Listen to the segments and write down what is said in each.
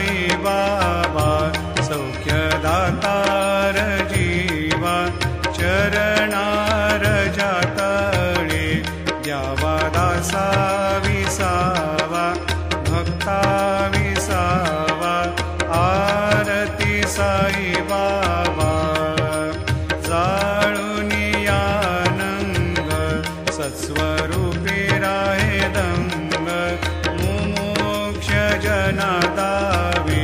साई बाबा सौख्यदातार जीवा चरणार जातळे द्यावा दासा विसावा भक्ता विसावा आरती साई बाबा जाळूनी आनंद सत्स्वरूपी राहे दंग मुमोक्ष जना दावे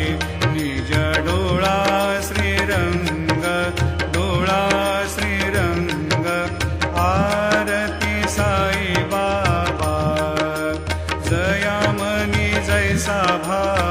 निज डोळा श्रीरंग डोळा श्रीरंग आरती साई बाबा जयामनी जैसा भाव